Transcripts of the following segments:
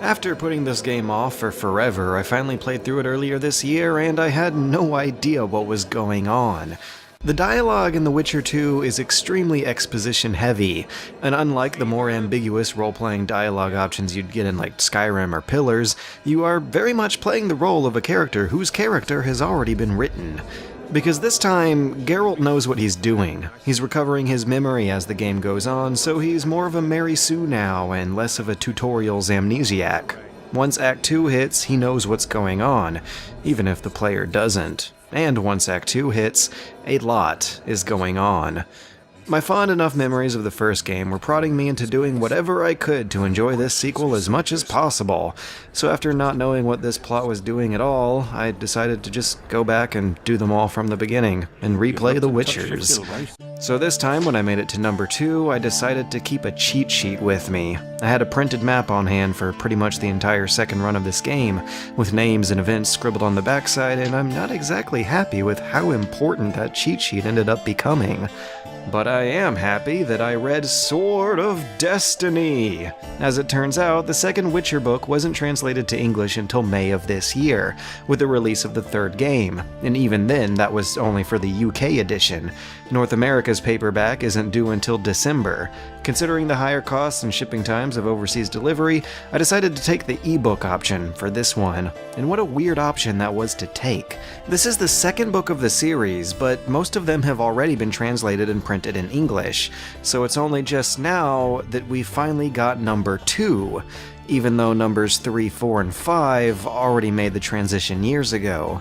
After putting this game off for forever, I finally played through it earlier this year, and I had no idea what was going on. The dialogue in The Witcher 2 is extremely exposition heavy, and unlike the more ambiguous role-playing dialogue options you'd get in like Skyrim or Pillars, you are very much playing the role of a character whose character has already been written. Because this time, Geralt knows what he's doing. He's recovering his memory as the game goes on, so he's more of a Mary Sue now and less of a tutorial's amnesiac. Once Act 2 hits, he knows what's going on, even if the player doesn't. And once Act 2 hits, a lot is going on. My fond enough memories of the first game were prodding me into doing whatever I could to enjoy this sequel as much as possible, so after not knowing what this plot was doing at all, I decided to just go back and do them all from the beginning, and replay The Witchers. So this time, when I made it to number 2, I decided to keep a cheat sheet with me. I had a printed map on hand for pretty much the entire second run of this game, with names and events scribbled on the backside, and I'm not exactly happy with how important that cheat sheet ended up becoming. But I am happy that I read Sword of Destiny! As it turns out, the second Witcher book wasn't translated to English until May of this year, with the release of the third game, and even then that was only for the UK edition. North America's paperback isn't due until December. Considering the higher costs and shipping times of overseas delivery, I decided to take the ebook option for this one. And what a weird option that was to take. This is the second book of the series, but most of them have already been translated and printed in English, so it's only just now that we finally got number 2, even though numbers 3, 4, and 5 already made the transition years ago.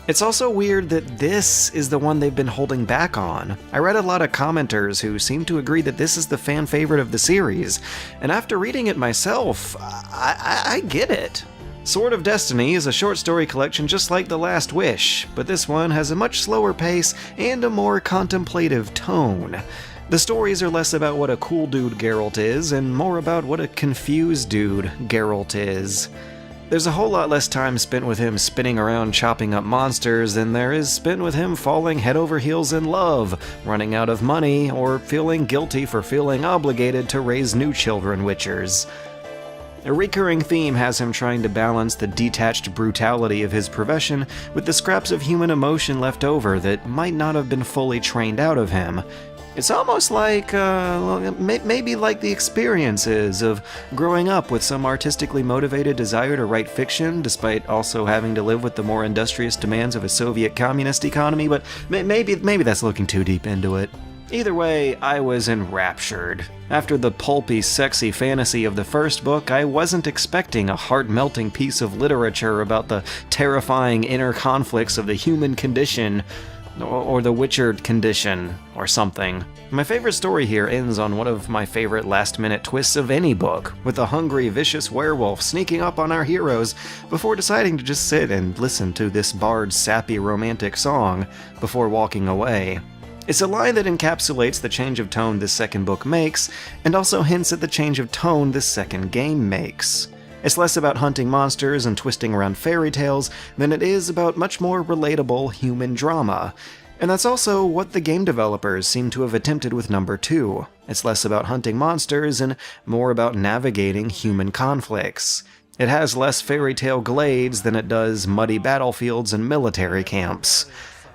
It's also weird that this is the one they've been holding back on. I read a lot of commenters who seem to agree that this is the fan favorite of the series, and after reading it myself, I get it. Sword of Destiny is a short story collection just like The Last Wish, but this one has a much slower pace and a more contemplative tone. The stories are less about what a cool dude Geralt is, and more about what a confused dude Geralt is. There's a whole lot less time spent with him spinning around chopping up monsters than there is spent with him falling head over heels in love, running out of money, or feeling guilty for feeling obligated to raise new children Witchers. A recurring theme has him trying to balance the detached brutality of his profession with the scraps of human emotion left over that might not have been fully trained out of him. It's almost like, maybe like the experiences of growing up with some artistically motivated desire to write fiction, despite also having to live with the more industrious demands of a Soviet communist economy, but maybe that's looking too deep into it. Either way, I was enraptured. After the pulpy, sexy fantasy of the first book, I wasn't expecting a heart-melting piece of literature about the terrifying inner conflicts of the human condition, or the Witcher condition, or something. My favorite story here ends on one of my favorite last-minute twists of any book, with a hungry, vicious werewolf sneaking up on our heroes before deciding to just sit and listen to this bard's sappy romantic song before walking away. It's a line that encapsulates the change of tone this second book makes, and also hints at the change of tone this second game makes. It's less about hunting monsters and twisting around fairy tales than it is about much more relatable human drama. And that's also what the game developers seem to have attempted with number 2. It's less about hunting monsters and more about navigating human conflicts. It has less fairy tale glades than it does muddy battlefields and military camps.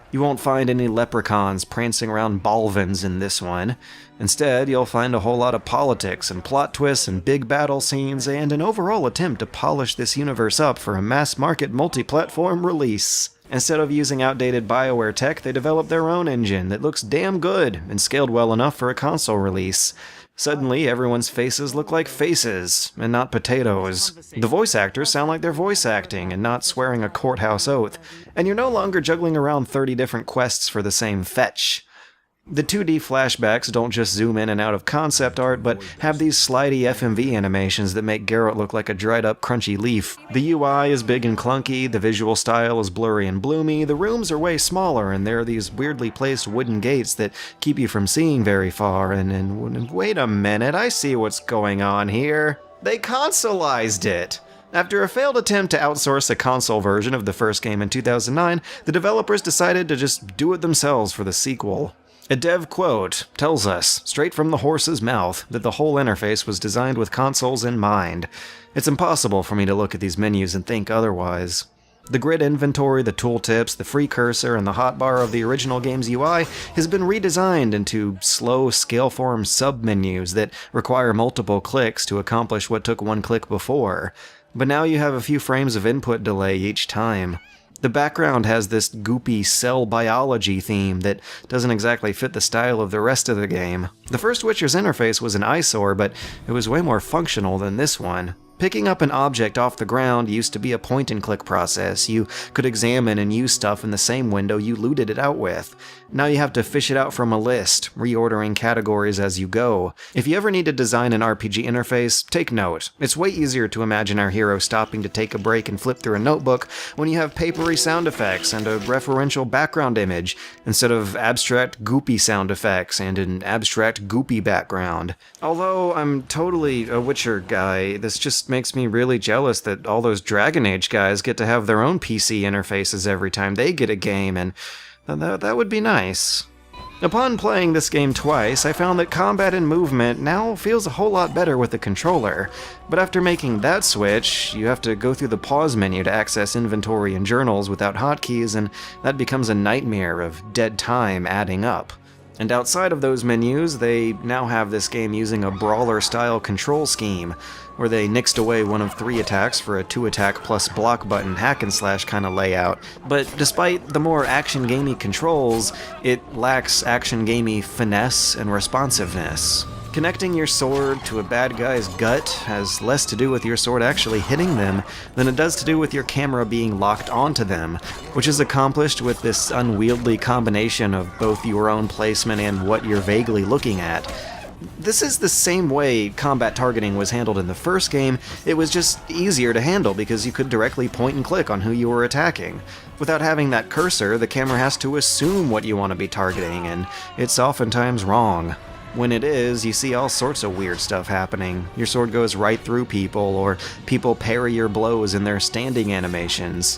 You won't find any leprechauns prancing around Balvins in this one. Instead, you'll find a whole lot of politics and plot twists and big battle scenes and an overall attempt to polish this universe up for a mass-market multi-platform release. Instead of using outdated BioWare tech, they developed their own engine that looks damn good and scaled well enough for a console release. Suddenly, everyone's faces look like faces, and not potatoes. The voice actors sound like they're voice acting, and not swearing a courthouse oath. And you're no longer juggling around 30 different quests for the same fetch. The 2D flashbacks don't just zoom in and out of concept art, but have these slidey FMV animations that make Geralt look like a dried-up, crunchy leaf. The UI is big and clunky, the visual style is blurry and bloomy, the rooms are way smaller, and there are these weirdly placed wooden gates that keep you from seeing very far, and wait a minute, I see what's going on here. They consoleized it! After a failed attempt to outsource a console version of the first game in 2009, the developers decided to just do it themselves for the sequel. A dev quote tells us, straight from the horse's mouth, that the whole interface was designed with consoles in mind. It's impossible for me to look at these menus and think otherwise. The grid inventory, the tooltips, the free cursor, and the hotbar of the original game's UI has been redesigned into slow, scale-form sub-menus that require multiple clicks to accomplish what took one click before. But now you have a few frames of input delay each time. The background has this goopy cell biology theme that doesn't exactly fit the style of the rest of the game. The first Witcher's interface was an eyesore, but it was way more functional than this one. Picking up an object off the ground used to be a point-and-click process. You could examine and use stuff in the same window you looted it out with. Now you have to fish it out from a list, reordering categories as you go. If you ever need to design an RPG interface, take note. It's way easier to imagine our hero stopping to take a break and flip through a notebook when you have papery sound effects and a referential background image, instead of abstract goopy sound effects and an abstract goopy background. Although I'm totally a Witcher guy, this just makes me really jealous that all those Dragon Age guys get to have their own PC interfaces every time they get a game, and that would be nice. Upon playing this game twice, I found that combat and movement now feels a whole lot better with the controller, but after making that switch, you have to go through the pause menu to access inventory and journals without hotkeys, and that becomes a nightmare of dead time adding up. And outside of those menus, they now have this game using a brawler-style control scheme, where they nixed away one of 3 attacks for a 2-attack plus block button hack-and-slash kind of layout. But despite the more action-gamey controls, it lacks action-gamey finesse and responsiveness. Connecting your sword to a bad guy's gut has less to do with your sword actually hitting them than it does to do with your camera being locked onto them, which is accomplished with this unwieldy combination of both your own placement and what you're vaguely looking at. This is the same way combat targeting was handled in the first game. It was just easier to handle because you could directly point and click on who you were attacking. Without having that cursor, the camera has to assume what you want to be targeting, and it's oftentimes wrong. When it is, you see all sorts of weird stuff happening. Your sword goes right through people, or people parry your blows in their standing animations.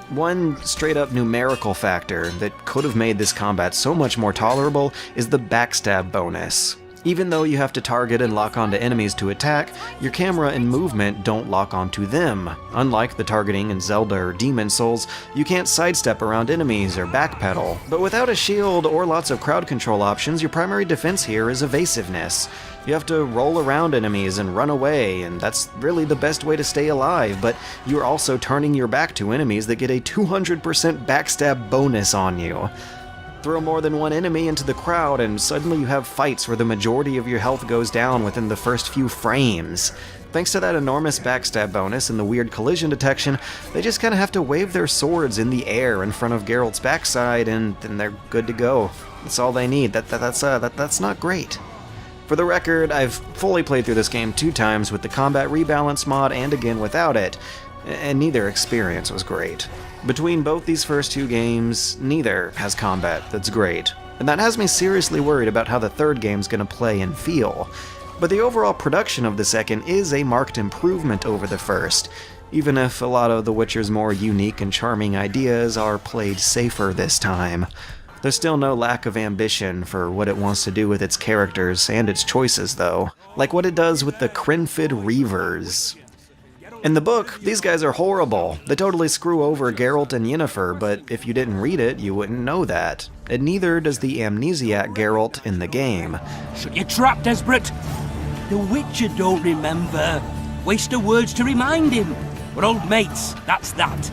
One straight-up numerical factor that could have made this combat so much more tolerable is the backstab bonus. Even though you have to target and lock onto enemies to attack, your camera and movement don't lock onto them. Unlike the targeting in Zelda or Demon Souls, you can't sidestep around enemies or backpedal. But without a shield or lots of crowd control options, your primary defense here is evasiveness. You have to roll around enemies and run away, and that's really the best way to stay alive, but you're also turning your back to enemies that get a 200% backstab bonus on you. Throw more than one enemy into the crowd, and suddenly you have fights where the majority of your health goes down within the first few frames. Thanks to that enormous backstab bonus and the weird collision detection, they just kind of have to wave their swords in the air in front of Geralt's backside, and then they're good to go. That's all they need. That's not great. For the record, I've fully played through this game 2 times with the combat rebalance mod and again without it, and neither experience was great. Between both these first 2 games, neither has combat that's great, and that has me seriously worried about how the third game's gonna play and feel. But the overall production of the second is a marked improvement over the first, even if a lot of The Witcher's more unique and charming ideas are played safer this time. There's still no lack of ambition for what it wants to do with its characters and its choices, though, like what it does with the Crenfid Reavers. In the book, these guys are horrible. They totally screw over Geralt and Yennefer, but if you didn't read it, you wouldn't know that. And neither does the amnesiac Geralt in the game. Shut your trap, Desperate! The Witcher don't remember. Waste of words to remind him. We're old mates, that's that.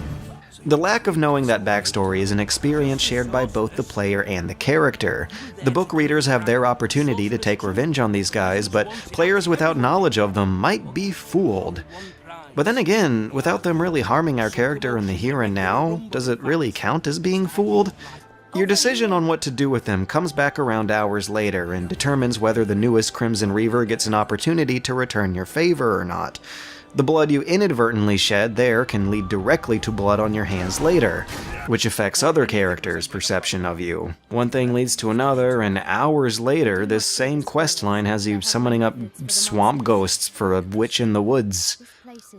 The lack of knowing that backstory is an experience shared by both the player and the character. The book readers have their opportunity to take revenge on these guys, but players without knowledge of them might be fooled. But then again, without them really harming our character in the here and now, does it really count as being fooled? Your decision on what to do with them comes back around hours later and determines whether the newest Crimson Reaver gets an opportunity to return your favor or not. The blood you inadvertently shed there can lead directly to blood on your hands later, which affects other characters' perception of you. One thing leads to another, and hours later, this same questline has you summoning up swamp ghosts for a witch in the woods.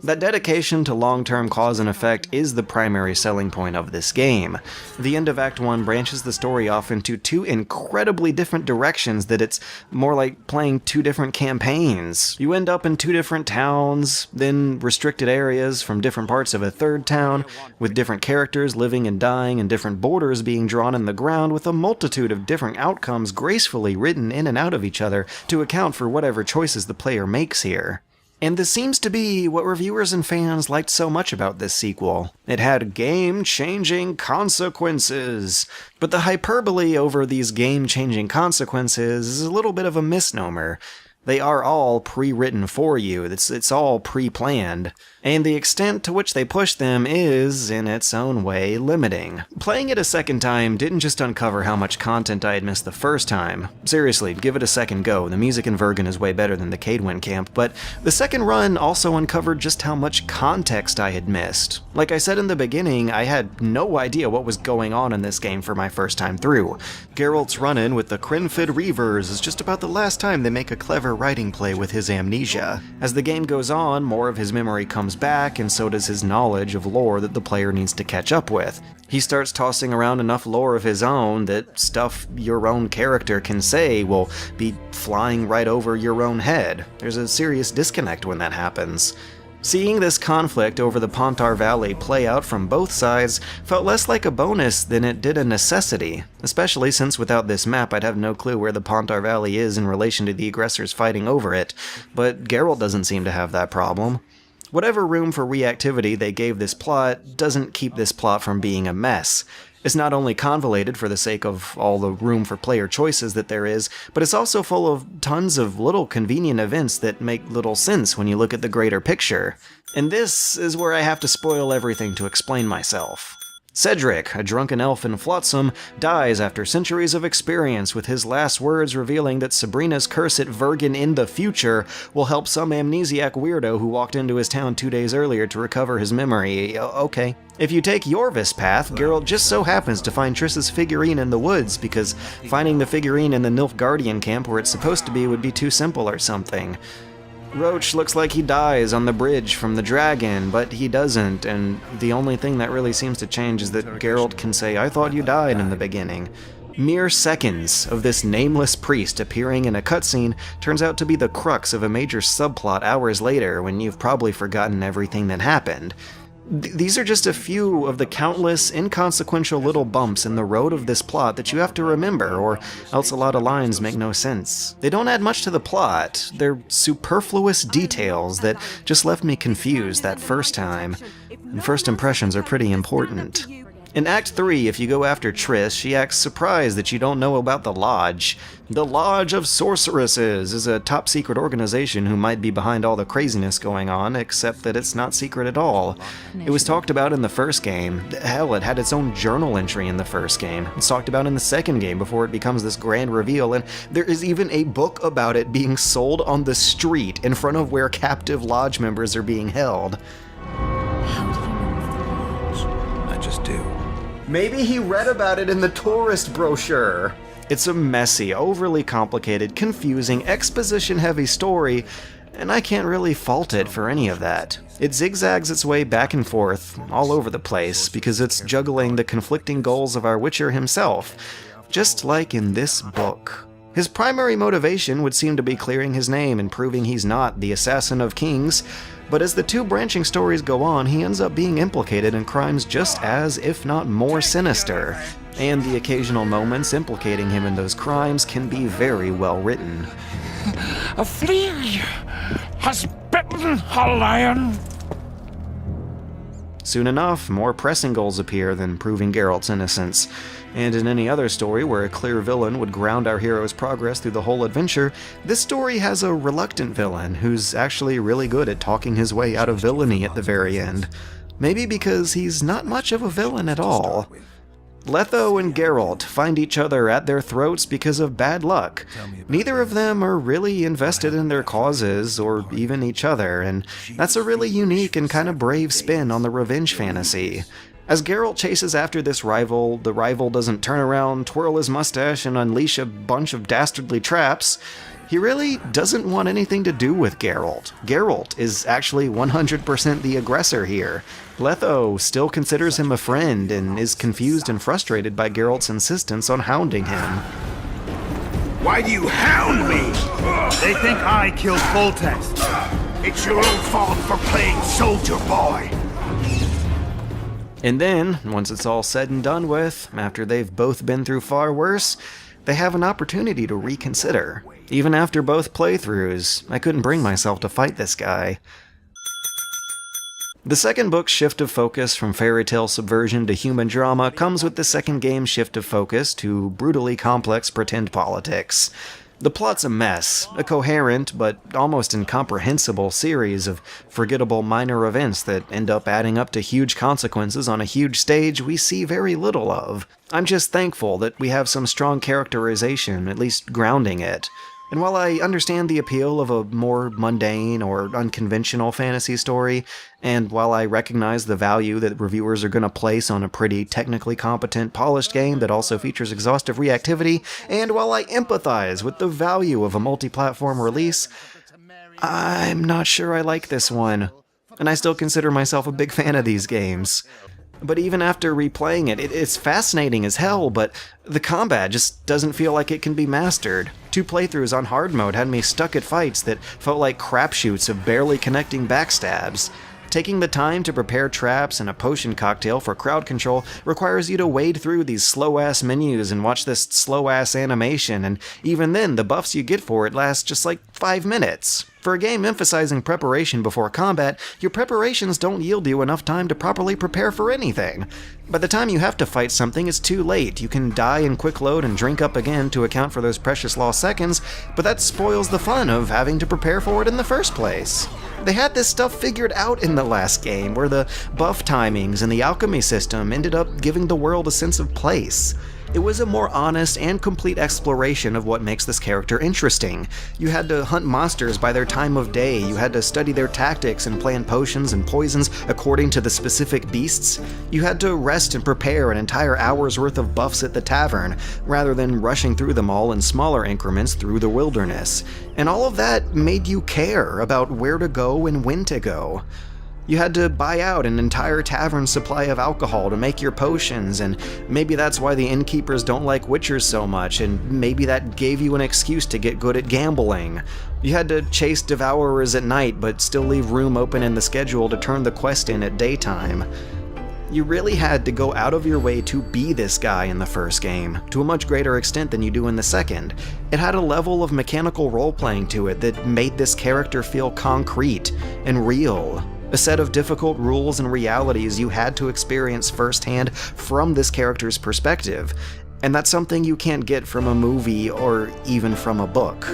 That dedication to long-term cause and effect is the primary selling point of this game. The end of Act 1 branches the story off into two incredibly different directions that it's more like playing two different campaigns. You end up in two different towns, then restricted areas from different parts of a third town, with different characters living and dying and different borders being drawn in the ground with a multitude of different outcomes gracefully written in and out of each other to account for whatever choices the player makes here. And this seems to be what reviewers and fans liked so much about this sequel. It had game-changing consequences. But the hyperbole over these game-changing consequences is a little bit of a misnomer. They are all pre-written for you, it's all pre-planned, and the extent to which they push them is, in its own way, limiting. Playing it a second time didn't just uncover how much content I had missed the first time. Seriously, give it a second go, the music in Vergen is way better than the Kaedwen camp, but the second run also uncovered just how much context I had missed. Like I said in the beginning, I had no idea what was going on in this game for my first time through. Geralt's run-in with the Crinfid Reavers is just about the last time they make a clever writing play with his amnesia. As the game goes on, more of his memory comes back, and so does his knowledge of lore that the player needs to catch up with. He starts tossing around enough lore of his own that stuff your own character can say will be flying right over your own head. There's a serious disconnect when that happens. Seeing this conflict over the Pontar Valley play out from both sides felt less like a bonus than it did a necessity, especially since without this map I'd have no clue where the Pontar Valley is in relation to the aggressors fighting over it, but Geralt doesn't seem to have that problem. Whatever room for reactivity they gave this plot doesn't keep this plot from being a mess. It's not only convoluted for the sake of all the room for player choices that there is, but it's also full of tons of little convenient events that make little sense when you look at the greater picture. And this is where I have to spoil everything to explain myself. Cedric, a drunken elf in Flotsam, dies after centuries of experience, with his last words revealing that Sabrina's curse at Vergen in the future will help some amnesiac weirdo who walked into his town 2 days earlier to recover his memory. Okay. If you take Yorvis' path, Geralt just so happens to find Triss's figurine in the woods, because finding the figurine in the Nilfgaardian camp where it's supposed to be would be too simple or something. Roach looks like he dies on the bridge from the dragon, but he doesn't, and the only thing that really seems to change is that Geralt can say, "I thought you died" in the beginning. Mere seconds of this nameless priest appearing in a cutscene turns out to be the crux of a major subplot hours later when you've probably forgotten everything that happened. These are just a few of the countless, inconsequential little bumps in the road of this plot that you have to remember, or else a lot of lines make no sense. They don't add much to the plot, they're superfluous details that just left me confused that first time. And first impressions are pretty important. In Act 3, if you go after Triss, she acts surprised that you don't know about the Lodge. The Lodge of Sorceresses is a top-secret organization who might be behind all the craziness going on, except that it's not secret at all. It was talked about in the first game. Hell, it had its own journal entry in the first game. It's talked about in the second game before it becomes this grand reveal, and there is even a book about it being sold on the street in front of where captive Lodge members are being held. How do you know of the Lodge? I just do. Maybe he read about it in the tourist brochure. It's a messy, overly complicated, confusing, exposition-heavy story, and I can't really fault it for any of that. It zigzags its way back and forth, all over the place, because it's juggling the conflicting goals of our Witcher himself, just like in this book. His primary motivation would seem to be clearing his name and proving he's not the assassin of kings, but as the two branching stories go on, he ends up being implicated in crimes just as, if not more, sinister. And the occasional moments implicating him in those crimes can be very well written. A flea has bitten a lion. Soon enough, more pressing goals appear than proving Geralt's innocence. And in any other story where a clear villain would ground our hero's progress through the whole adventure, this story has a reluctant villain who's actually really good at talking his way out of villainy at the very end. Maybe because he's not much of a villain at all. Letho and Geralt find each other at their throats because of bad luck. Neither of them are really invested in their causes or even each other, and that's a really unique and kind of brave spin on the revenge fantasy. As Geralt chases after this rival, the rival doesn't turn around, twirl his mustache, and unleash a bunch of dastardly traps. He really doesn't want anything to do with Geralt. Geralt is actually 100% the aggressor here. Letho still considers him a friend and is confused and frustrated by Geralt's insistence on hounding him. Why do you hound me? They think I killed Foltest. It's your own fault for playing soldier boy. And then, once it's all said and done with, after they've both been through far worse, they have an opportunity to reconsider. Even after both playthroughs, I couldn't bring myself to fight this guy. The second book's shift of focus from fairy tale subversion to human drama comes with the second game's shift of focus to brutally complex pretend politics. The plot's a mess, a coherent but almost incomprehensible series of forgettable minor events that end up adding up to huge consequences on a huge stage we see very little of. I'm just thankful that we have some strong characterization, at least grounding it. And while I understand the appeal of a more mundane or unconventional fantasy story, and while I recognize the value that reviewers are going to place on a pretty technically competent, polished game that also features exhaustive reactivity, and while I empathize with the value of a multi-platform release, I'm not sure I like this one. And I still consider myself a big fan of these games. But even after replaying it, it's fascinating as hell, but the combat just doesn't feel like it can be mastered. 2 playthroughs on hard mode had me stuck at fights that felt like crapshoots of barely connecting backstabs. Taking the time to prepare traps and a potion cocktail for crowd control requires you to wade through these slow-ass menus and watch this slow-ass animation, and even then, the buffs you get for it last just like 5 minutes. For a game emphasizing preparation before combat, your preparations don't yield you enough time to properly prepare for anything. By the time you have to fight something, it's too late. You can die in quick load and drink up again to account for those precious lost seconds, but that spoils the fun of having to prepare for it in the first place. They had this stuff figured out in the last game, where the buff timings and the alchemy system ended up giving the world a sense of place. It was a more honest and complete exploration of what makes this character interesting. You had to hunt monsters by their time of day, you had to study their tactics and plan potions and poisons according to the specific beasts. You had to rest and prepare an entire hour's worth of buffs at the tavern, rather than rushing through them all in smaller increments through the wilderness. And all of that made you care about where to go and when to go. You had to buy out an entire tavern supply of alcohol to make your potions, and maybe that's why the innkeepers don't like witchers so much, and maybe that gave you an excuse to get good at gambling. You had to chase devourers at night, but still leave room open in the schedule to turn the quest in at daytime. You really had to go out of your way to be this guy in the first game, to a much greater extent than you do in the second. It had a level of mechanical role-playing to it that made this character feel concrete and real. A set of difficult rules and realities you had to experience firsthand from this character's perspective, and that's something you can't get from a movie or even from a book.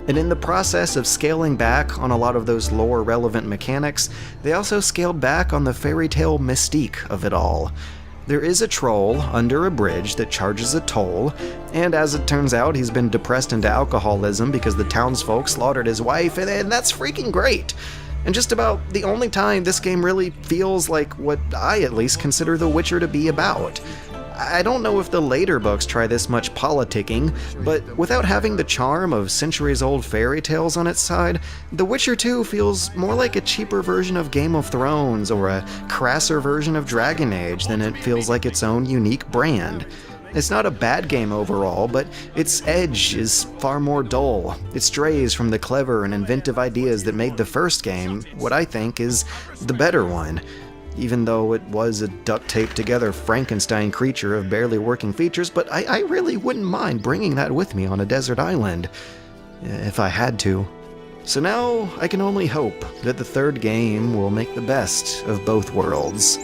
And in the process of scaling back on a lot of those lore-relevant mechanics, they also scaled back on the fairy tale mystique of it all. There is a troll under a bridge that charges a toll, and as it turns out, he's been depressed into alcoholism because the townsfolk slaughtered his wife, and that's freaking great! And just about the only time this game really feels like what I at least consider The Witcher to be about. I don't know if the later books try this much politicking, but without having the charm of centuries-old fairy tales on its side, The Witcher 2 feels more like a cheaper version of Game of Thrones or a crasser version of Dragon Age than it feels like its own unique brand. It's not a bad game overall, but its edge is far more dull. It strays from the clever and inventive ideas that made the first game what I think is the better one. Even though it was a duct-taped together Frankenstein creature of barely working features, but I really wouldn't mind bringing that with me on a desert island, if I had to. So now I can only hope that the third game will make the best of both worlds.